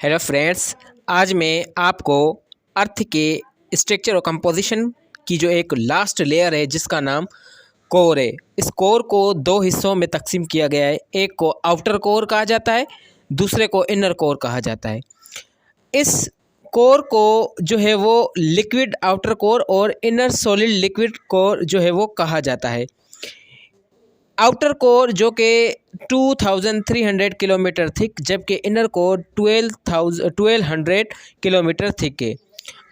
Hello friends, आज मैं आपको अर्थ के स्ट्रक्चर और कंपोजिशन की जो एक लास्ट लेयर है जिसका नाम कोर है। इस कोर को दो हिस्सों में तकसीम किया गया है। एक को आउटर कोर कहा जाता है, दूसरे को इनर कोर कहा जाता है। इस कोर को जो है वो लिक्विड आउटर कोर और इनर सॉलिड लिक्विड कोर जो है वो कहा जाता है। आउटर कोर जो कि 2300 किलोमीटर थिक, जबकि इनर कोर 1200 किलोमीटर थिक है।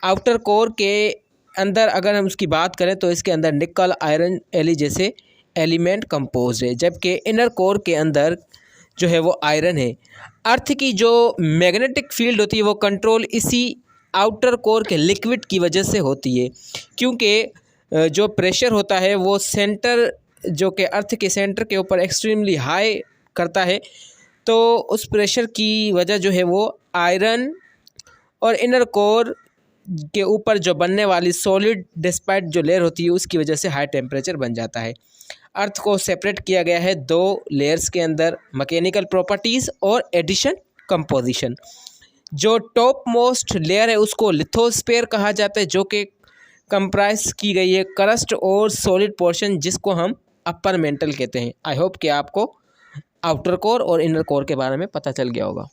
आउटर कोर के अंदर अगर हम उसकी बात करें तो इसके अंदर निकल, आयरन, एली जैसे एलिमेंट कंपोज है, जबकि इनर कोर के अंदर जो है वो आयरन है। अर्थ की जो मैग्नेटिक फील्ड होती है वो कंट्रोल इसी आउटर कोर के लिक्विड की वजह से होती है, क्योंकि जो प्रेशर होता है वो सेंटर जो कि अर्थ के सेंटर के ऊपर एक्सट्रीमली हाई करता है, तो उस प्रेशर की वजह जो है वो आयरन और इनर कोर के ऊपर जो बनने वाली सॉलिड डिस्पाइट जो लेयर होती है उसकी वजह से हाई टेम्परेचर बन जाता है। अर्थ को सेपरेट किया गया है दो लेयर्स के अंदर, मैकेनिकल प्रॉपर्टीज़ और एडिशन कंपोजिशन। जो टॉप मोस्ट लेयर है उसको लिथोस्फीयर कहा जाता है, जो कि कंप्राइज की गई है क्रस्ट और सॉलिड पोर्शन जिसको हम अपर मेंटल कहते हैं। आई होप कि आपको आउटर कोर और इनर कोर के बारे में पता चल गया होगा।